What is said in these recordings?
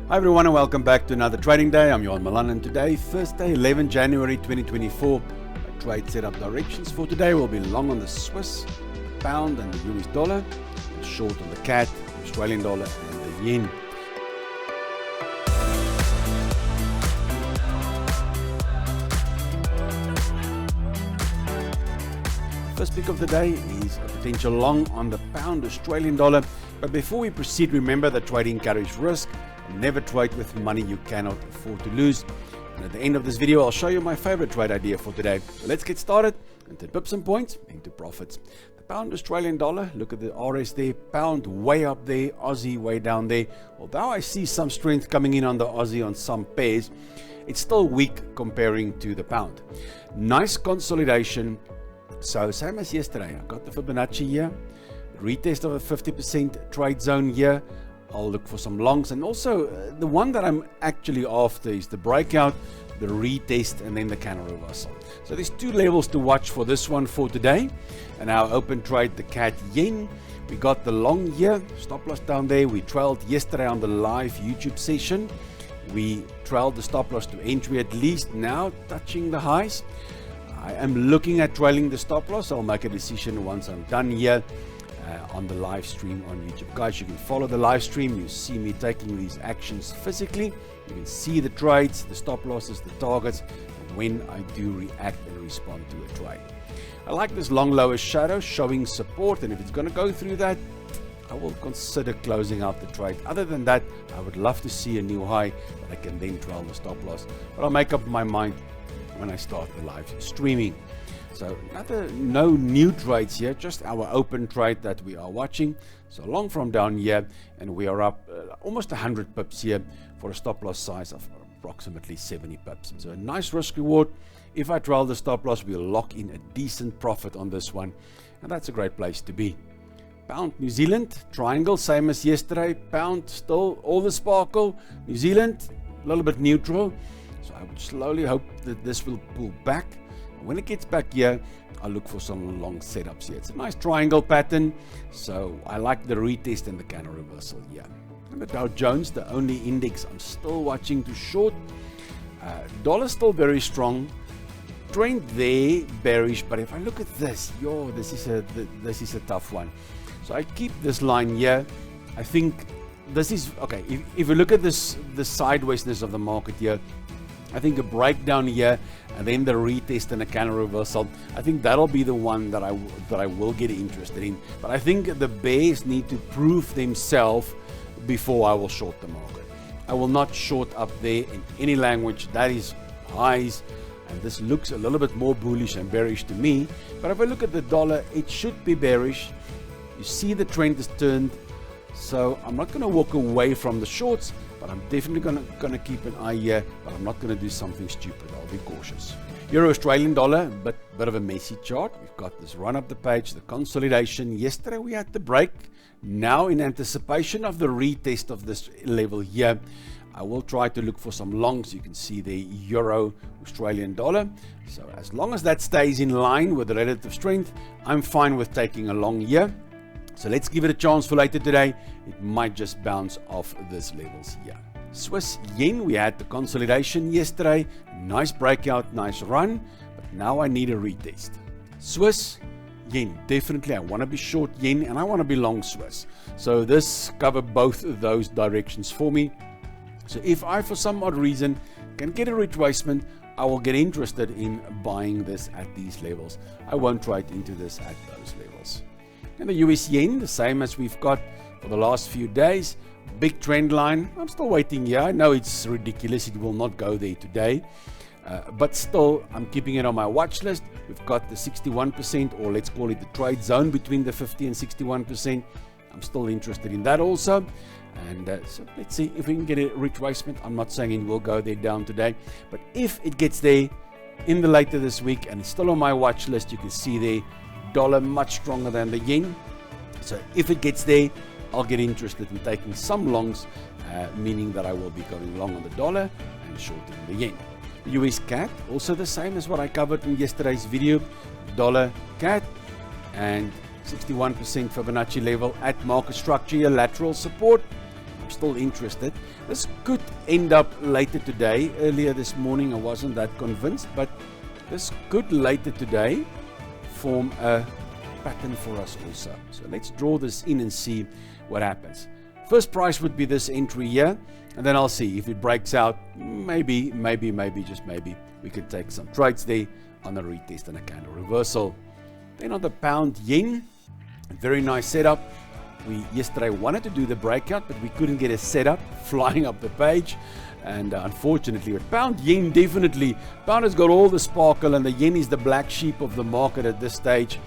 Hi everyone and welcome back to another trading day. I'm Johan Malan and today, Thursday, 11 January 2024. My trade setup directions for today will be long on the Swiss, the pound and the US dollar, and short on the CAD, the Australian dollar and the yen. First pick of the day is a potential long on the pound Australian dollar. But before we proceed, remember that trading carries risk. Never trade with money you cannot afford to lose. And at the end of this video, I'll show you my favorite trade idea for today. So let's get started and turn pips and points into profits. The pound Australian dollar, look at the RS there, pound way up there, Aussie way down there. Although I see some strength coming in on the Aussie on some pairs, it's still weak comparing to the pound. Nice consolidation. So same as yesterday, I got the Fibonacci here, retest of a 50% trade zone here. I'll look for some longs, and also the one that I'm actually after is the breakout, the retest, and then the candle reversal. So there's two levels to watch for this one for today. And our open trade, the CAD yen, we got the long here, stop loss down there. We trailed yesterday on the live YouTube session. We trailed the stop loss to entry at least, now touching the highs. I am looking at trailing the stop loss. I'll make a decision once I'm done here on the live stream on YouTube. Guys, you can follow the live stream. You see me taking these actions physically. You can see the trades, the stop losses, the targets, and when I do react and respond to a trade. I like this long lower shadow showing support, and if it's going to go through that, I will consider closing out the trade. Other than that, I would love to see a new high that I can then trail the stop loss. But I'll make up my mind when I start the live streaming. So no new trades here, just our open trade that we are watching. So long from down here, and we are up almost 100 pips here for a stop loss size of approximately 70 pips. So a nice risk reward. If I trail the stop loss, we'll lock in a decent profit on this one, and that's a great place to be. Pound New Zealand, triangle, same as yesterday. Pound still all the sparkle. New Zealand, a little bit neutral. So I would slowly hope that this will pull back. When it gets back here, I'll look for some long setups here. It's a nice triangle pattern, so I like the retest and the candle reversal here. And the Dow Jones, the only index I'm still watching to short. Dollar still very strong. Trend there, bearish, but if I look at this, this is a tough one. So I keep this line here. I think this is okay. If you look at this, the sidewaysness of the market here, I think a breakdown here and then the retest and a candle reversal, I think that'll be the one that I will get interested in. But I think the bears need to prove themselves before I will short the market. I will not short up there in any language. That is highs, and this looks a little bit more bullish and bearish to me. But if I look at the dollar, it should be bearish. You see the trend has turned. So I'm not going to walk away from the shorts, but I'm definitely going to keep an eye here, but I'm not going to do something stupid. I'll be cautious. Euro Australian dollar, bit of a messy chart. We've got this run up the page, the consolidation. Yesterday we had the break. Now in anticipation of the retest of this level here, I will try to look for some longs. You can see the Euro Australian dollar. So as long as that stays in line with the relative strength, I'm fine with taking a long here. So let's give it a chance for later today. It might just bounce off these levels here. Swiss yen, we had the consolidation yesterday. Nice breakout, nice run. But now I need a retest. Swiss yen, definitely I want to be short yen and I want to be long Swiss. So this covers both of those directions for me. So if I, for some odd reason, can get a retracement, I will get interested in buying this at these levels. I won't trade into this at those levels. And the US yen, the same as we've got for the last few days. Big trend line. I'm still waiting here. I know it's ridiculous. It will not go there today. But still, I'm keeping it on my watch list. We've got the 61%, or let's call it the trade zone between the 50 and 61%. I'm still interested in that also. And so let's see if we can get a retracement. I'm not saying it will go there down today. But if it gets there in the later this week and it's still on my watch list, you can see there, dollar much stronger than the yen. So if it gets there, I'll get interested in taking some longs, meaning that I will be going long on the dollar and shorting the yen. The US CAD, also the same as what I covered in yesterday's video. Dollar CAD and 61% Fibonacci level at market structure, your lateral support. I'm still interested. This could end up later today. Earlier this morning I wasn't that convinced, but this could later today form a pattern for us also. So let's draw this in and see what happens. First price would be this entry here, and then I'll see if it breaks out. Maybe, just maybe, we can take some trades there on a retest and a candle reversal. Then on the pound yen, a very nice setup. We yesterday wanted to do the breakout, but we couldn't get a setup flying up the page. And unfortunately, with pound yen, definitely, pound has got all the sparkle, and the yen is the black sheep of the market at this stage.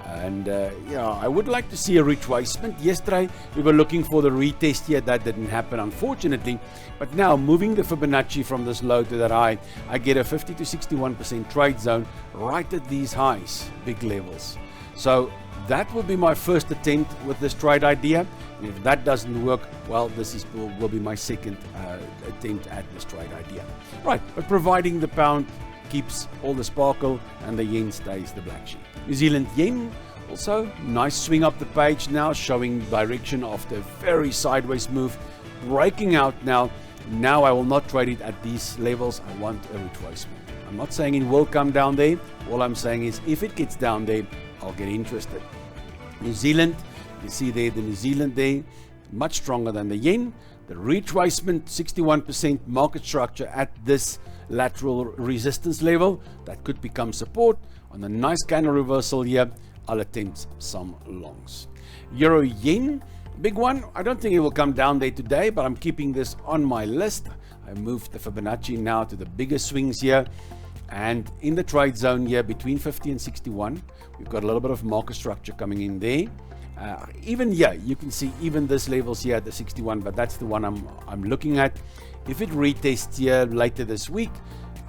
And yeah, I would like to see a retracement. Yesterday, we were looking for the retest here. That didn't happen, unfortunately. But now, moving the Fibonacci from this low to that high, I get a 50 to 61% trade zone right at these highs, big levels. So that will be my first attempt with this trade idea. And if that doesn't work, well, this will be my second attempt at this trade idea. Right, but providing the pound keeps all the sparkle and the yen stays the black sheep. New Zealand yen, also nice swing up the page now, showing direction after a very sideways move, breaking out now. Now I will not trade it at these levels. I want a retracement. I'm not saying it will come down there. All I'm saying is if it gets down there, I'll get interested. New Zealand, you see there the New Zealand there, much stronger than the yen. The retracement, 61% market structure at this lateral resistance level, that could become support. On a nice candle reversal here, I'll attempt some longs. Euro yen, big one. I don't think it will come down there today, but I'm keeping this on my list. I moved the Fibonacci now to the bigger swings here. And in the trade zone here between 50 and 61, we've got a little bit of market structure coming in there. Even here, you can see even this levels here at the 61, but that's the one I'm looking at. If it retests here later this week,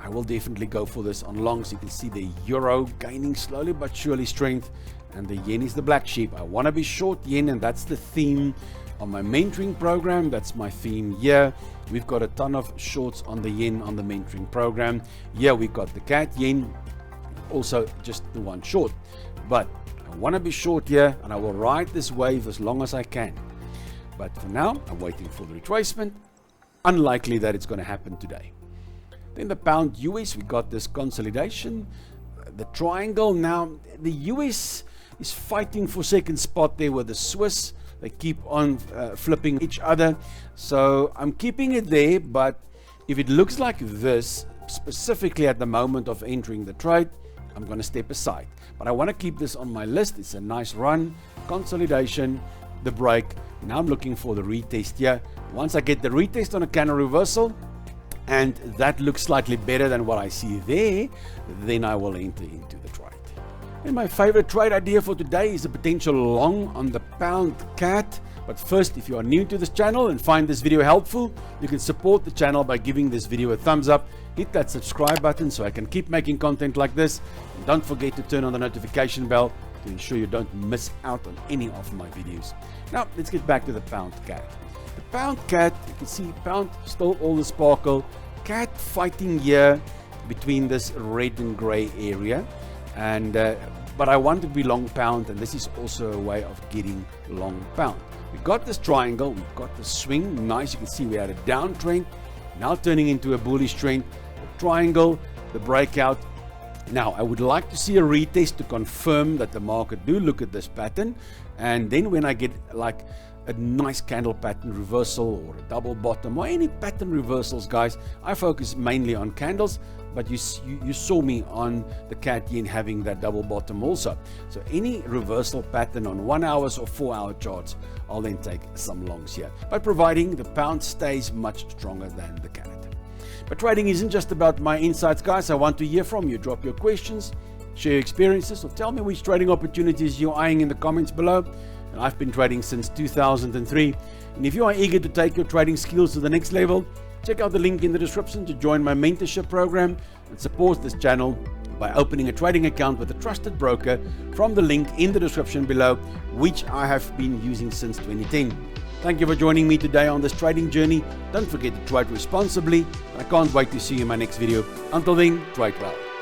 I will definitely go for this on longs. You can see the euro gaining slowly but surely strength, and the yen is the black sheep. I want to be short yen, and that's the theme on my mentoring program. That's my theme here. We've got a ton of shorts on the yen on the mentoring program. Yeah, we've got the cat yen, also just the one short. But I want to be short here, and I will ride this wave as long as I can. But for now, I'm waiting for the retracement. Unlikely that it's going to happen today. Then the pound US, we got this consolidation. The triangle now, the US is fighting for second spot there with the Swiss. They keep on flipping each other. So I'm keeping it there, but if it looks like this, specifically at the moment of entering the trade, I'm going to step aside. But I want to keep this on my list. It's a nice run, consolidation, the break. Now I'm looking for the retest here. Once I get the retest on a candle reversal, and that looks slightly better than what I see there, then I will enter into the trade. And my favorite trade idea for today is a potential long on the pound cat. But first, if you are new to this channel and find this video helpful, you can support the channel by giving this video a thumbs up. Hit that subscribe button so I can keep making content like this. And don't forget to turn on the notification bell to ensure you don't miss out on any of my videos. Now, let's get back to the pound cat. The pound cat, you can see pound still all the sparkle. Cat fighting here between this red and gray area. And but I want to be long pound, and this is also a way of getting long pound. We got this triangle, we've got the swing, nice. You can see we had a downtrend, now turning into a bullish trend. The triangle, the breakout. Now I would like to see a retest to confirm that the market do look at this pattern, and then when I get like a nice candle pattern reversal or a double bottom or any pattern reversals, guys, I focus mainly on candles, but you saw me on the cat yen having that double bottom also. So any reversal pattern on 1 hour or 4 hour charts, I'll then take some longs here, but providing the pound stays much stronger than the Canada. But trading isn't just about my insights, guys. I want to hear from you. Drop your questions, share your experiences, or tell me which trading opportunities you're eyeing in the comments below. And I've been trading since 2003. And if you are eager to take your trading skills to the next level, check out the link in the description to join my mentorship program and support this channel by opening a trading account with a trusted broker from the link in the description below, which I have been using since 2010. Thank you for joining me today on this trading journey. Don't forget to trade responsibly, and I can't wait to see you in my next video. Until then, trade well.